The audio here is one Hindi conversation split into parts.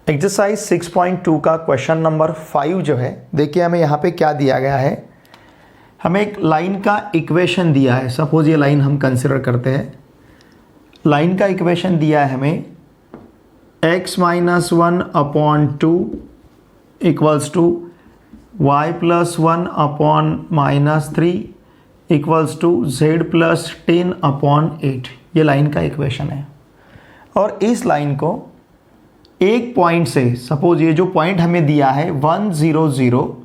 एक्सरसाइज 6.2 का क्वेश्चन नंबर 5 जो है, देखिए हमें यहाँ पे क्या दिया गया है। हमें एक लाइन का इक्वेशन दिया है। सपोज ये लाइन हम कंसिडर करते हैं। लाइन का इक्वेशन दिया है हमें x-1/2 equals to y+1/-3 equals to z+10/8। ये लाइन का इक्वेशन है। और इस लाइन को एक पॉइंट से, सपोज ये जो पॉइंट हमें दिया है 1 0 0,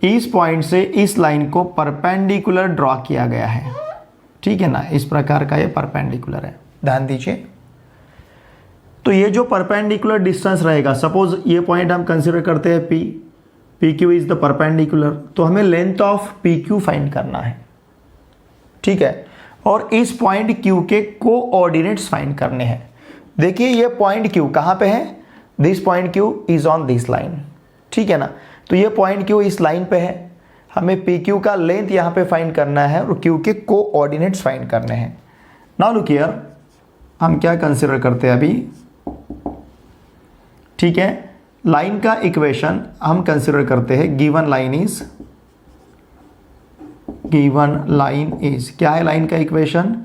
इस पॉइंट से इस लाइन को परपेंडिकुलर ड्रॉ किया गया है। ठीक है ना, इस प्रकार का ये परपेंडिकुलर है, ध्यान दीजिए। तो ये जो परपेंडिकुलर डिस्टेंस रहेगा, सपोज ये पॉइंट हम कंसिडर करते हैं P, PQ is the perpendicular, तो हमें लेंथ ऑफ PQ फाइंड करना है। ठीक है, और इस पॉइंट Q के कोऑर्डिनेट्स फाइंड करने हैं। देखिए ये पॉइंट Q कहाँ पे है, this point Q is on this line. ठीक है ना, तो ये पॉइंट Q इस लाइन पे है, हमें PQ का लेंथ यहाँ पे फाइंड करना है और Q के कोऑर्डिनेट्स फाइंड करने हैं। नाउ लुक हियर, हम क्या कंसिडर करते हैं अभी। ठीक है, लाइन का इक्वेशन हम कंसिडर करते हैं। गिवन लाइन इज क्या है लाइन का equation,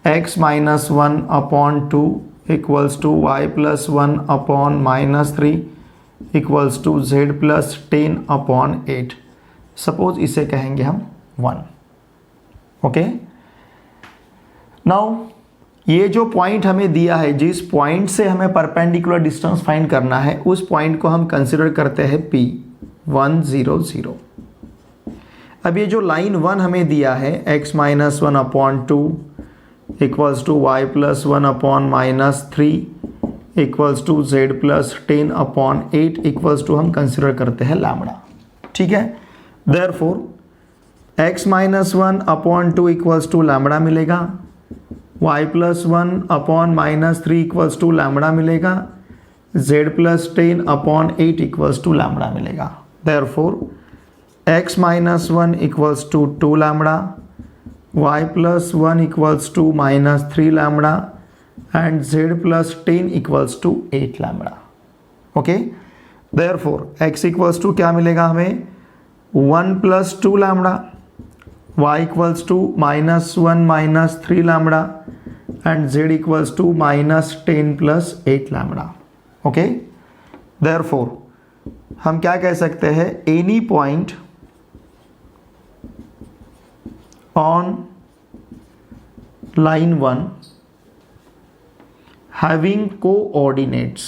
x-1/2 equals to y+1/-3 equals to z+10/8। Suppose इसे कहेंगे हम 1। ओके, नाउ ये जो पॉइंट हमें दिया है, जिस पॉइंट से हमें परपेंडिकुलर डिस्टेंस फाइंड करना है, उस पॉइंट को हम कंसिडर करते हैं P 1 0 0। अब ये जो लाइन 1 हमें दिया है x-1/2 equals to y+1/-3 equals to z+10/8 equals to हम कंसिडर करते हैं लैम्बडा। ठीक है, therefore x-1/2 equals to lambda मिलेगा, y+1/-3 इक्वल्स टू लैम्बडा मिलेगा, z+10/8 इक्वल्स टू लैम्बडा मिलेगा। Therefore x-1 equals to 2 lambda, y+1 equals to -3 lambda and z+10 equals to 8 lambda. Okay, therefore x equals to क्या मिलेगा हमें, 1 + 2 lambda, y equals to -1 - 3 lambda and z equals to -10 + 8 lambda. Okay, therefore हम क्या कह सकते हैं, any point on line 1 having coordinates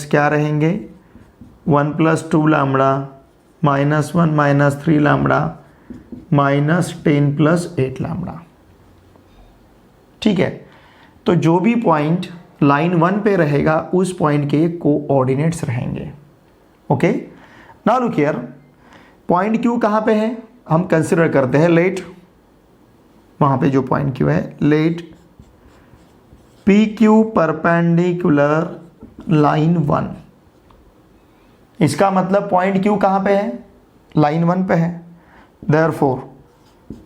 क्या रहेंगे, 1 + 2 लैम्बडा, -1 - 3 लैम्बडा, -10 + 8 लैम्बडा। ठीक है, तो जो भी पॉइंट लाइन 1 पे रहेगा उस पॉइंट के कोऑर्डिनेट्स रहेंगे। Okay, now look here, point Q कहाँ पे है, हम कंसिडर करते हैं लेट, वहाँ पे जो पॉइंट Q है, लेट PQ परपेंडिकुलर लाइन 1। इसका मतलब पॉइंट Q कहाँ पे है, लाइन 1 पे है। Therefore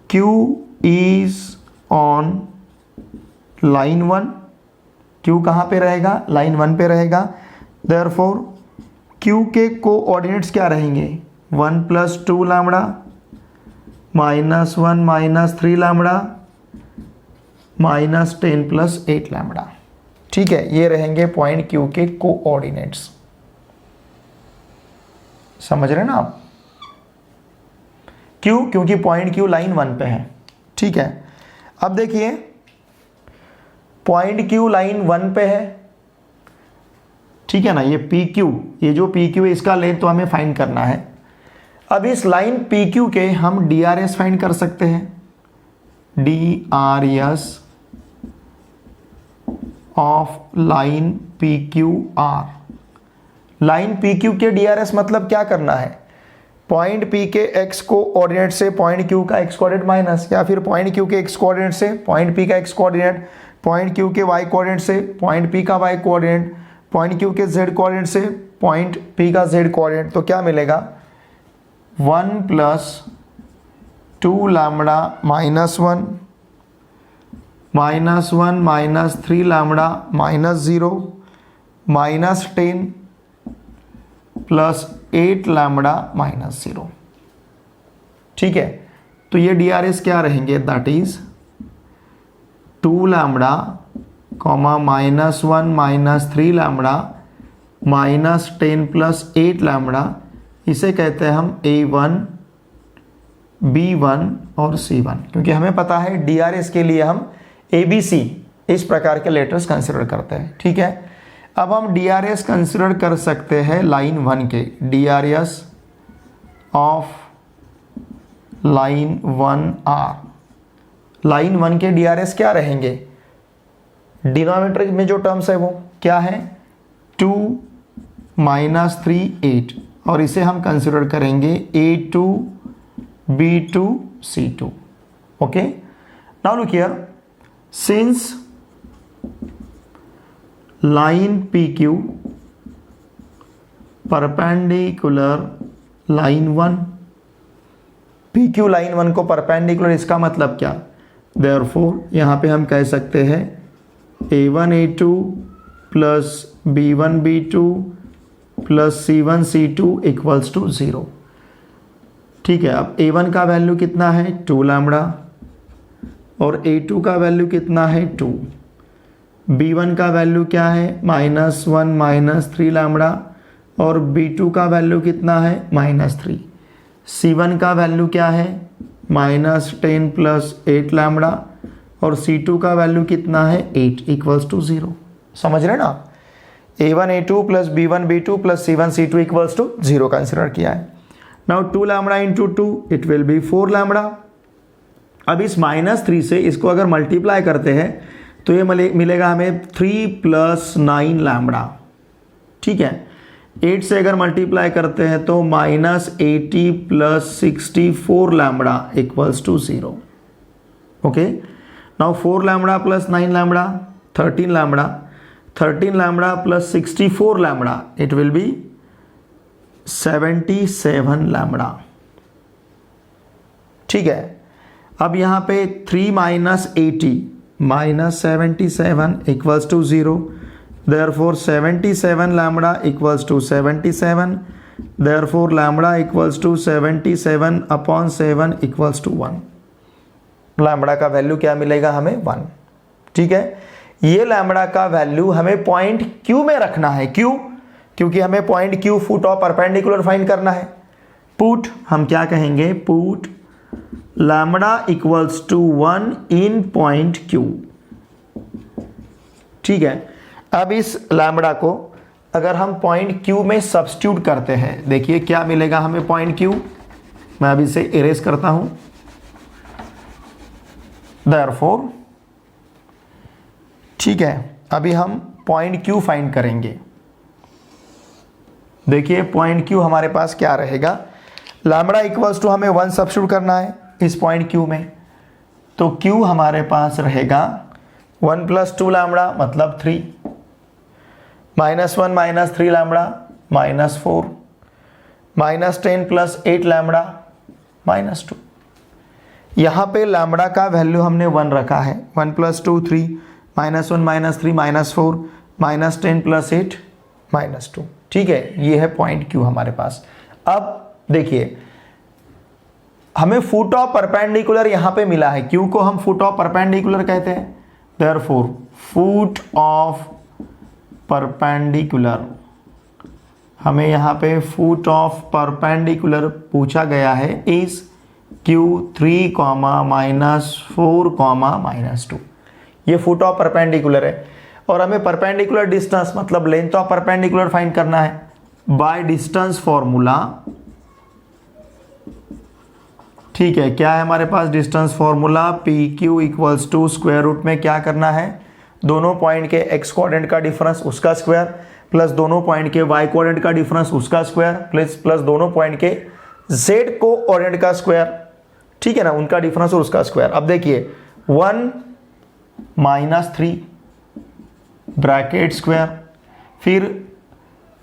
Q is on line 1। Q कहाँ पे रहेगा, लाइन 1 पे रहेगा। देयरफॉर Q के कोऑर्डिनेट्स क्या रहेंगे, 1 + 2 लैम्बडा, -1 - 3 लैम्बडा, -10 + 8 लैम्बडा। ठीक है, ये रहेंगे पॉइंट Q के कोऑर्डिनेट्स। समझ रहे ना आप, क्यों, क्योंकि पॉइंट Q लाइन 1 पे है। ठीक है, अब देखिए पॉइंट Q लाइन 1 पे है। ठीक है ना, ये PQ, ये जो PQ है इसका लेंथ तो हमें फाइंड करना है। अब इस लाइन PQ के हम DRS फाइंड कर सकते हैं, DRS of line PQR। Line PQ के DRS मतलब क्या करना है, पॉइंट P के x कोऑर्डिनेट से पॉइंट Q का x कोऑर्डिनेट माइनस, या फिर पॉइंट Q के x कोऑर्डिनेट से पॉइंट P का x कोऑर्डिनेट, पॉइंट Q के y कोऑर्डिनेट से पॉइंट P का y कोऑर्डिनेट, पॉइंट Q के z कोऑर्डिनेट से पॉइंट P का z कोऑर्डिनेट। तो क्या मिलेगा, 1 + 2 लैम्बडा -1 -1 -3 लैम्बडा -0 -10 प्लस 8 लैम्बडा -0। ठीक है, तो ये DRS क्या रहेंगे, that is 2 lambda comma -1 -3 lambda -10 plus 8 lambda. इसे कहते हैं हम A1 B1 और C1, क्योंकि हमें पता है DRS के लिए हम ABC इस प्रकार के लेटर्स कंसिडर करते हैं। ठीक है, अब हम DRS कंसिडर कर सकते हैं लाइन 1 के। DRS of line 1R, line 1 के DRS क्या रहेंगे, डिनोमिनेटर में जो टर्म्स है वो क्या है, 2 -3 8, और इसे हम कंसिडर करेंगे A2 B2 C2। Okay, now look here, since line PQ perpendicular line 1, PQ line 1 को परपेंडिकुलर, इसका मतलब क्या, देयरफॉर यहाँ पे हम कह सकते हैं A1 A2 plus B1 B2 plus C1 C2 equals to 0। ठीक है, अब A1 का वैल्यू कितना है 2 लैम्बडा, और A2 का वैल्यू कितना है 2, B1 का वैल्यू क्या है -1 -3 लैम्बडा, और B2 का वैल्यू कितना है -3, C1 का वैल्यू क्या है -10 प्लस 8 लैम्बडा, और C2 का वैल्यू कितना है 8 इक्वल्स टू 0। समझ रहे ना, A1 A2 plus B1 B2 plus C1 C2 equals to 0 consider किया है। Now 2 lambda into 2 it will be 4 lambda. अब इस -3 से इसको अगर मल्टीप्लाई करते हैं तो ये मिलेगा हमें 3 प्लस 9 लैम्बडा। ठीक है, 8 से अगर मल्टीप्लाई करते हैं तो -80 plus 64 lambda equals to 0। Okay, now 4 lambda plus 9 lambda 13 lambda, 13 lambda plus 64 lambda it will be 77 lambda. ठीक है, अब यहाँ पे 3 -80 -77 equals to 0, therefore 77 lambda equals to 77, therefore lambda equals to 77 upon 7 equals to 1। Lambda का वैल्यू क्या मिलेगा हमें 1। ठीक है, ये लैम्बडा का वैल्यू हमें पॉइंट Q में रखना है। क्यों? क्योंकि हमें point Q foot of perpendicular find करना है। पुट हम क्या कहेंगे, put lambda equals to 1 in point Q। ठीक है, अब इस लैम्बडा को अगर हम पॉइंट Q में सब्स्टिट्यूट करते हैं, देखिए क्या मिलेगा हमें पॉइंट Q। मैं अभी इसे इरेज करता हूं। देयरफॉर ठीक है, अभी हम पॉइंट Q फाइंड करेंगे। देखिए पॉइंट Q हमारे पास क्या रहेगा, लैम्बडा इक्वल्स टू हमें 1 सब्स्टिट्यूट करना है इस पॉइंट Q में, तो Q हमारे पास रहेगा 1 + 2 लैम्बडा मतलब 3, -1 - 3 लैम्बडा -4, -10 + 8 लैम्बडा -2। यहाँ पे लैम्बडा का वैल्यू हमने 1 रखा है। 1 + 2 3, -1 - 3 -4, -10 + 8 -2। ठीक है, ये है पॉइंट Q हमारे पास। अब देखिए हमें फुट ऑफ परपेंडिकुलर यहाँ पे मिला है, Q को हम फुट ऑफ परपेंडिकुलर कहते हैं। देयरफॉर फुट ऑफ परपेंडिकुलर, हमें यहाँ पे फुट ऑफ परपेंडिकुलर पूछा गया है इस Q3, -4, -2। ये फुट ऑफ परपेंडिकुलर है और हमें परपेंडिकुलर डिस्टेंस मतलब लेंथ ऑफ परपेंडिकुलर फाइंड करना है बाय डिस्टेंस फॉर्मूला। ठीक है, क्या है हमारे पास distance formula, PQ equals to square root में क्या करना है, दोनों पॉइंट के x कोऑर्डिनेट का डिफरेंस उसका स्क्वायर प्लस दोनों पॉइंट के y कोऑर्डिनेट का डिफरेंस उसका स्क्वायर प्लस दोनों पॉइंट के z कोऑर्डिनेट का स्क्वायर। ठीक है ना, उनका डिफरेंस और उसका स्क्वायर। अब देखिए 1 - 3 ब्रैकेट स्क्वायर, फिर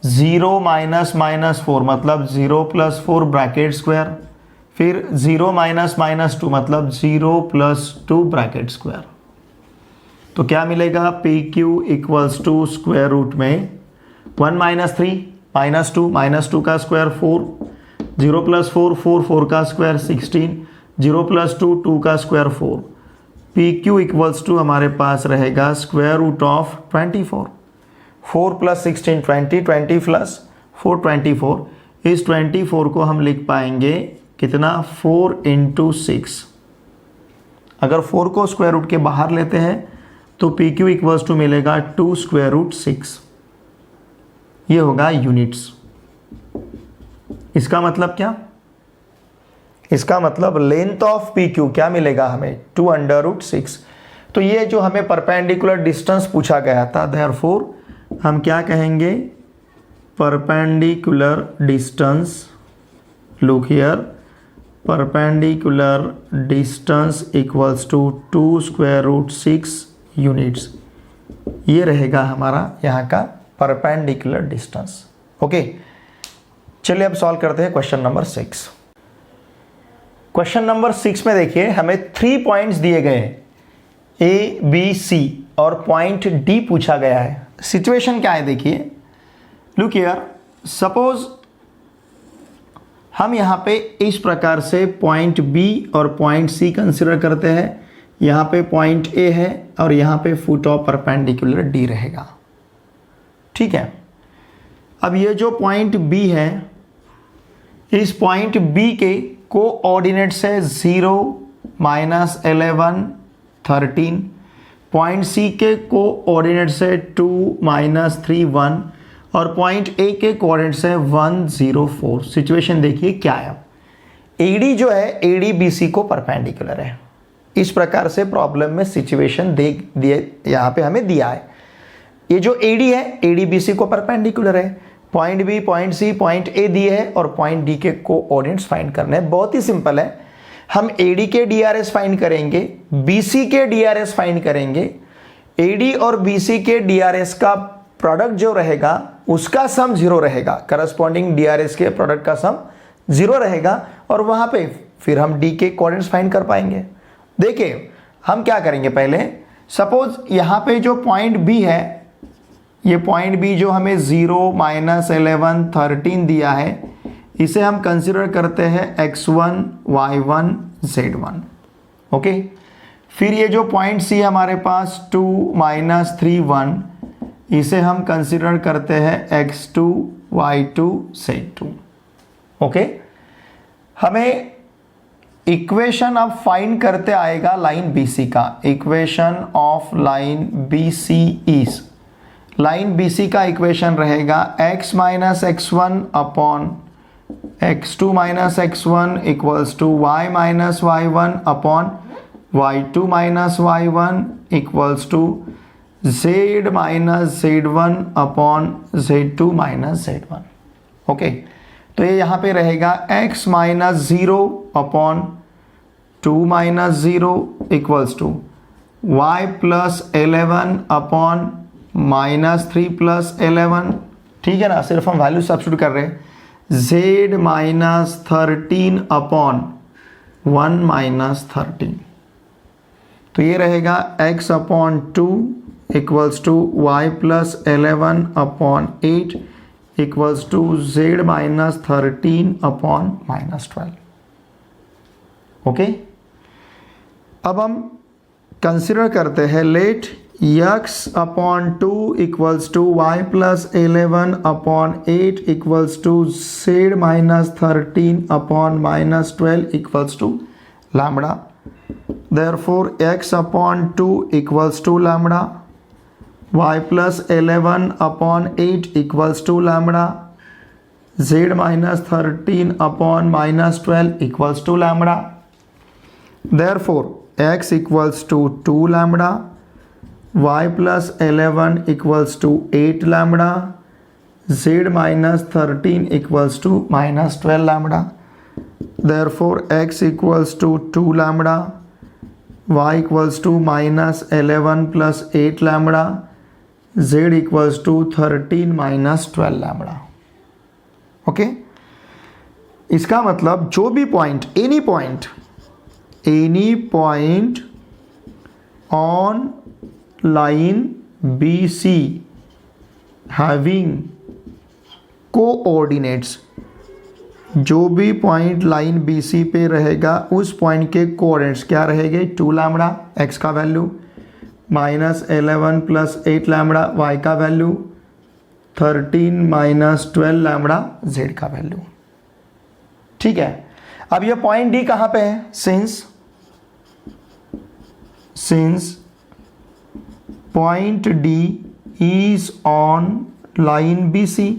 0 - -4 मतलब 0 + 4 ब्रैकेट स्क्वायर, फिर 0 - -2 मतलब 0 + 2 ब्रैकेट स्क्वायर। तो क्या मिलेगा, P Q equals to square root में 1 माइनस 3 माइनस टू का स्क्वायर 4, 0 प्लस 4 4 का स्क्वायर 16, 0 प्लस 2 का square 4। P Q equals to हमारे पास रहेगा square root of 24। 4 plus 16 20, 20 plus 4 24। इस 24 को हम लिख पाएंगे कितना, 4 इंटू 6। अगर 4 को स्क्वायर रूट के बाहर लेते हैं तो पी क्यू इक्वल्स टू मिलेगा 2 स्क्वायर रूट 6। ये होगा यूनिट्स। इसका मतलब क्या, इसका मतलब लेंथ ऑफ पी क्यू क्या मिलेगा हमें, 2 अंडर रूट 6। तो ये जो हमें परपेंडिकुलर डिस्टेंस पूछा गया था, देयरफॉर हम क्या कहेंगे, perpendicular distance, look here, perpendicular distance equals to 2 square root 6 units. ये रहेगा हमारा यहाँ का परपेंडिकुलर डिस्टेंस। ओके, चलिए अब सॉल्व करते हैं क्वेश्चन नंबर 6। क्वेश्चन नंबर 6 में देखिए हमें 3 पॉइंट्स दिए गए हैं, ए बी सी, और पॉइंट डी पूछा गया है। सिचुएशन क्या है देखिए, लुक हियर, सपोज हम यहाँ पे इस प्रकार से पॉइंट बी और पॉइंट सी कंसिडर करते हैं। यहाँ पे पॉइंट ए है और यहाँ पे फुट ऑफ परपेंडिकुलर डी रहेगा, ठीक है। अब ये जो पॉइंट बी है, इस पॉइंट बी के कोऑर्डिनेट्स है 0, -11, 13। पॉइंट सी के कोऑर्डिनेट्स है 2, -3, 1, और पॉइंट ए के कोऑर्डिनेट्स है 1, 0, 4। सिचुएशन देखिए क्या है, एडी जो है एडी बीसी को परपेंडिकुलर है। इस प्रकार से प्रॉब्लम में सिचुएशन दिए यहाँ पे हमें दिया है। ये जो एडी है एडी बीसी को परपेंडिकुलर है, point B, point C, point A दिए है और पॉइंट डी के कोऑर्डिनेट्स फाइंड करने हैं। बहुत ही सिंपल है, हम एडी के डीआरएस फाइंड करेंगे, बीसी के डीआरएस फाइंड करेंगे। एडी और बीसी के डीआरएस का प्रोडक्ट जो रहेगा उसका सम 0 रहेगा, करस्पॉन्डिंग डीआरएस के प्रोडक्ट का सम 0 रहेगा, और वहां पे फिर हम डी के कोऑर्डिनेट्स फाइंड कर पाएंगे। देखिए हम क्या करेंगे, पहले सपोज यहाँ पे जो पॉइंट बी है, ये पॉइंट बी जो हमें 0, -11, 13 दिया है, इसे हम कंसिडर करते हैं x1, y1, z1। ओके, फिर ये जो पॉइंट सी हमारे पास 2, -3, 1, इसे हम कंसिडर करते हैं x2, y2, z2। ओके, हमें इक्वेशन अब फाइंड करते आएगा लाइन BC का। Equation of line BC is, line BC का इक्वेशन रहेगा x minus x1 upon x2 minus x1 equals to y minus y1 upon y2 minus y1 equals to z minus z1 upon z2 minus z1। Okay, तो ये यहाँ पे रहेगा x minus 0 upon 2 minus 0 equals to y plus 11 upon -3 plus 11। ठीक है ना, सिर्फ हम वैल्यू सब्स्टिट्यूट कर रहे हैं। z माइनस 13 अपॉन 1 माइनस 13, तो ये रहेगा x upon 2 equals to y plus 11 upon 8 equals to z minus 13 upon -12। Okay, अब हम कंसिडर करते हैं let x upon 2 equals to y plus 11 upon 8 equals to z minus 13 upon -12 equals to lambda. Therefore x upon 2 equals to lambda, y plus 11 upon 8 equals to lambda, z minus 13 upon -12 equals to lambda. Therefore x equals to 2 lambda, y plus 11 equals to 8 lambda, z minus 13 equals to -12 lambda. Therefore x equals to 2 lambda, y equals to -11 plus 8 lambda, z equals to 13 -12 lambda. Okay, इसका मतलब जो भी point, any point on line BC having coordinates, जो भी पॉइंट लाइन BC पे रहेगा उस पॉइंट के कोऑर्डिनेट्स क्या रहेंगे, 2 लैम्बडा x का वैल्यू -11 + 8 लैम्बडा y का वैल्यू 13 - 12 लैम्बडा z का वैल्यू। ठीक है, अब ये पॉइंट D कहाँ पे है, since point D is on line BC,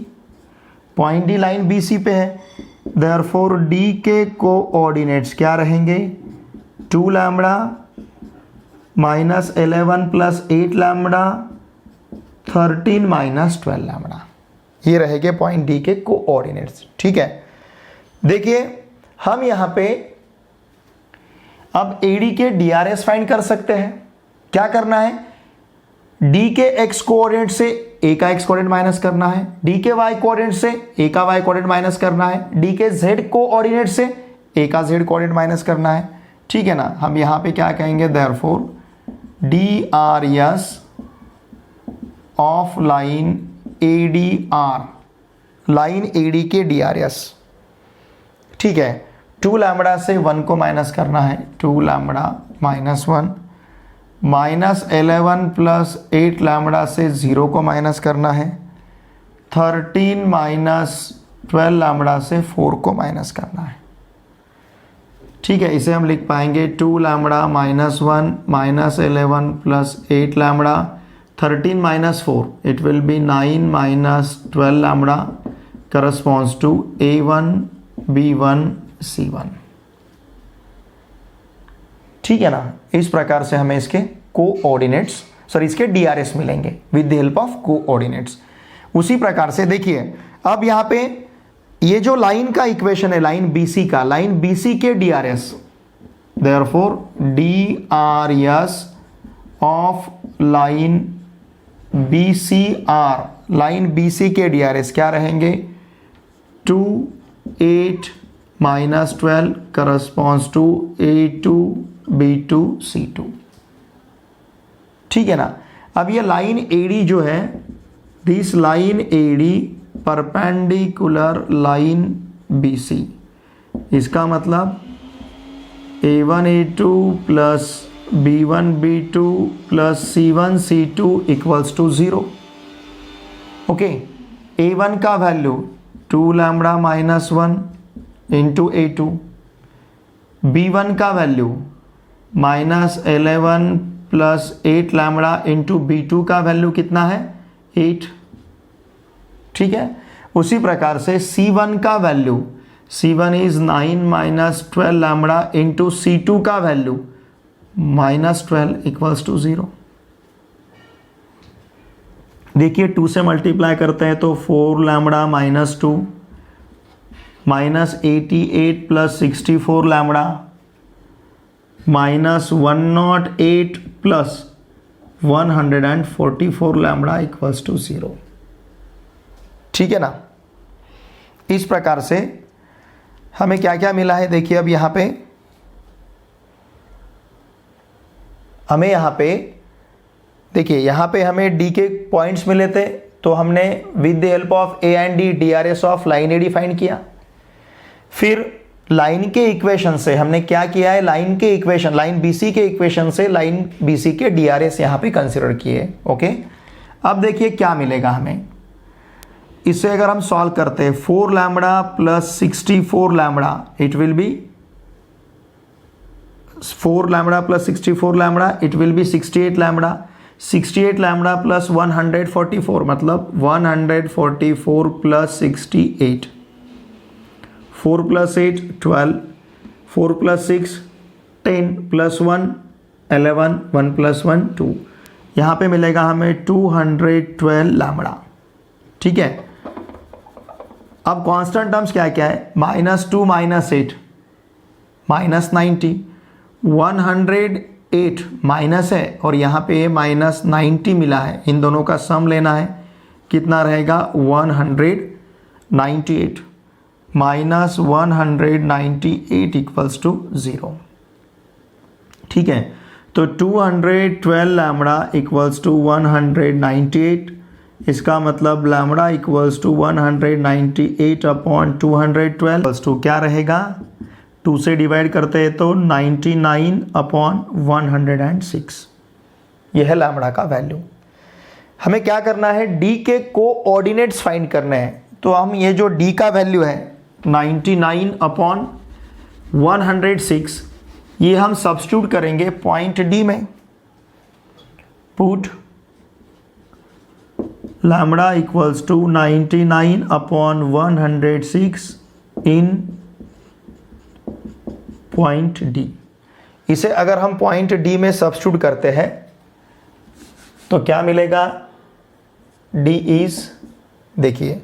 point D line BC पे है, देयरफॉर D के कोऑर्डिनेट्स क्या रहेंगे, 2 लैम्बडा -11 + 8 लैम्बडा 13 - 12 लैम्बडा, ये रहेंगे पॉइंट D के कोऑर्डिनेट्स। ठीक है, देखिए हम यहां पे अब AD के DRS फाइंड कर सकते हैं। क्या करना है, D के x कोऑर्डिनेट से A का x कोऑर्डिनेट माइनस करना है, D के y कोऑर्डिनेट से A का y कोऑर्डिनेट माइनस करना है, D के z कोऑर्डिनेट से A का z कोऑर्डिनेट माइनस करना है। ठीक है ना, हम यहां पे क्या कहेंगे, therefore DRS of line ADR, line AD के DRS। ठीक है, 2 लैम्बडा से 1 को माइनस करना है, 2 लैम्बडा -1, -11 + 8 लैम्बडा से 0 को माइनस करना है, 13 - 12 लैम्बडा से 4 को माइनस करना है। ठीक है, इसे हम लिख पाएंगे 2 lambda -1 -11 + 8 lambda 13 - 4, it will be 9 - 12 lambda corresponds to A1 B1 C1। ठीक है ना, इस प्रकार से हमें इसके कोऑर्डिनेट्स इसके DRS मिलेंगे with the help of coordinates. उसी प्रकार से देखिए अब यहां पे ये जो लाइन का इक्वेशन है लाइन BC का, लाइन BC के DRS, therefore DRS of line BCR, line BC के DRS क्या रहेंगे, 2 8 - 12 corresponds to A2 B2 C2। ठीक है ना, अब ये लाइन AD जो है, this line AD perpendicular line BC, इसका मतलब A1 A2 plus B1 B2 plus C1 C2 equals to 0। Okay, A1 का value 2 lambda -1 into A2, B1 का वैल्यू -11 + 8 लैम्बडा इंटू B2 का वैल्यू कितना है, 8। ठीक है, उसी प्रकार से C1 का value, C1 is 9 - 12 lambda into C2 का वैल्यू -12 इक्वल्स टू 0। देखिए 2 से मल्टीप्लाई करते हैं तो 4 lambda -2 -88 + 64 lambda -108 + 144 lambda equals to 0। ठीक है ना, इस प्रकार से हमें क्या क्या मिला है, देखिए अब यहां पे देखिए यहां पे हमें D के पॉइंट्स मिले थे, तो हमने with the help of A and D DRS of line AD find किया। फिर लाइन के इक्वेशन से हमने क्या किया है, लाइन के इक्वेशन, लाइन BC के इक्वेशन से लाइन BC के DRS यहां पे कंसीडर किए। ओके, अब देखिए क्या मिलेगा हमें, इसे अगर हम सॉल्व करते हैं 4 lambda + 64 lambda, it will be 4 lambda + 64 lambda, it will B 68 lambda, 68 lambda + 144 मतलब 144 + 68, 4 + 8 12, 4 + 6 10 + 1 11, 1 + 1 2, यहाँ पे मिलेगा हमें 212 लैम्बडा। ठीक है, अब कांस्टेंट टर्म्स क्या क्या है, -2 - 8 -90, 108 माइनस है और यहाँ पे -90 मिला है, इन दोनों का सम लेना है, कितना रहेगा 198 -198 इक्वल्स टू 0। ठीक है, तो तो 212 लैम्बडा इक्वल्स टू 198, इसका मतलब lambda equals to 198 upon 212 equals to क्या रहेगा, 2 से डिवाइड करते हैं तो 99 अपॉन 106। यह है लैम्बडा का वैल्यू। हमें क्या करना है, डी के कोऑर्डिनेट्स फाइंड करने हैं। तो हम ये जो डी का वैल्यू है 99 अपॉन 106, ये हम सब्स्टिट्यूट करेंगे पॉइंट डी में। Put lambda equals to 99 upon 106 in point D. इसे अगर हम पॉइंट डी में सब्स्टिट्यूट करते हैं तो क्या मिलेगा, डी इज, देखिए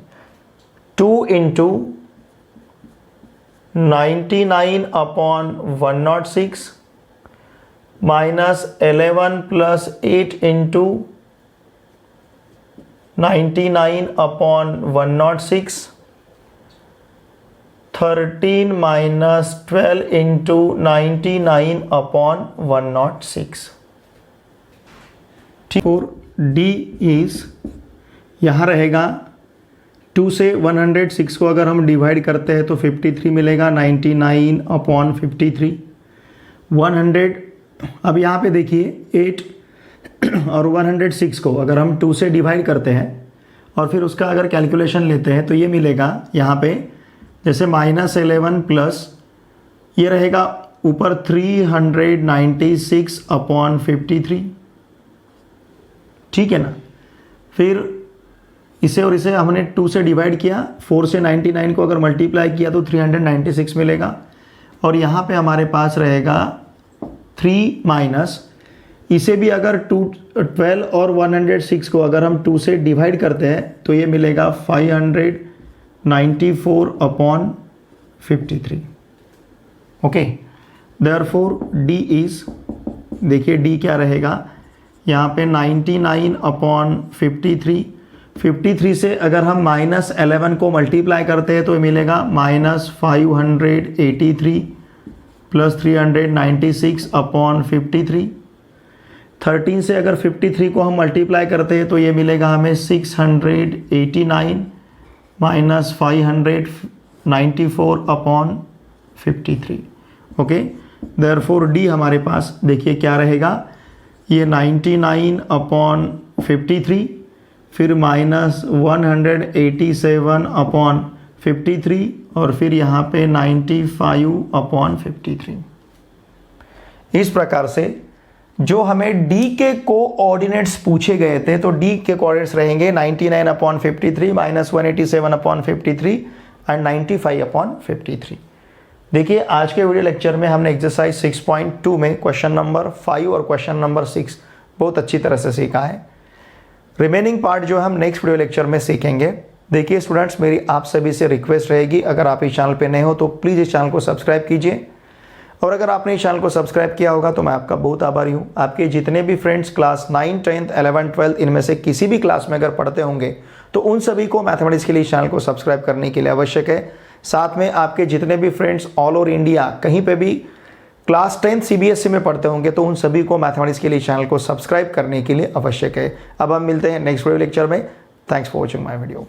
2 into 99 upon 106 minus 11 plus 8 into 99 upon 106, 13 minus 12 into 99 upon 106। Four D is, यहाँ रहेगा 2 से 106 को अगर हम डिवाइड करते हैं तो 53 मिलेगा, 99 अपॉन 53 100। अब यहाँ पे देखिए 8 और 106 को अगर हम 2 से डिवाइड करते हैं और फिर उसका अगर कैलकुलेशन लेते हैं तो ये मिलेगा यहाँ पे जैसे -11 प्लस ये रहेगा ऊपर 396 अपॉन 53, ठीक है ना। फिर इसे और इसे हमने 2 से डिवाइड किया, 4 से 99 को अगर मल्टीप्लाई किया तो 396 मिलेगा। और यहाँ पे हमारे पास रहेगा 3 माइनस, इसे भी अगर 12 और 106 को अगर हम 2 से डिवाइड करते हैं तो ये मिलेगा 594 upon 53। Okay, therefore D is, देखिए डी क्या रहेगा यहाँ पे 99 अपॉन 53 से अगर हम -11 को मल्टीप्लाई करते हैं तो मिलेगा -583 प्लस 396 अपॉन 53। 13 से अगर 53 को हम मल्टीप्लाई करते हैं तो ये मिलेगा हमें 689 minus 594 upon 53। Okay, therefore D हमारे पास देखिए क्या रहेगा, ये 99 अपॉन 53 फिर -187 अपॉन 53 और फिर यहाँ पे 95 अपॉन 53। इस प्रकार से जो हमें डी के कोऑर्डिनेट्स पूछे गए थे तो डी के कोऑर्डिनेट्स रहेंगे 99 अपॉन 53 -187 अपॉन 53 एंड 95 अपॉन 53। देखिए आज के वीडियो लेक्चर में हमने एक्सरसाइज 6.2 में क्वेश्चन नंबर 5 और क्वेश्चन नंबर 6 बहुत अच्छी तरह से सीखा है। रिमेनिंग पार्ट जो हम नेक्स्ट वीडियो लेक्चर में सीखेंगे। देखिए स्टूडेंट्स, मेरी आप सभी से रिक्वेस्ट रहेगी, अगर आप इस चैनल पे नए हो तो प्लीज़ इस चैनल को सब्सक्राइब कीजिए, और अगर आपने इस चैनल को सब्सक्राइब किया होगा तो मैं आपका बहुत आभारी हूँ। आपके जितने भी friends class 9, 10th, 11th, 12th इनमें से किसी भी क्लास में अगर पढ़ते होंगे तो उन सभी को मैथमेटिक्स के लिए इस चैनल को सब्सक्राइब करने के लिए आवश्यक है। साथ में आपके जितने भी फ्रेंड्स ऑल ओवर इंडिया कहीं पे भी क्लास 10th CBSE में पढ़ते होंगे तो उन सभी को मैथमेटिक्स के लिए चैनल को सब्सक्राइब करने के लिए आवश्यक है। अब हम मिलते हैं नेक्स्ट वीडियो लेक्चर में। Thanks for watching my video.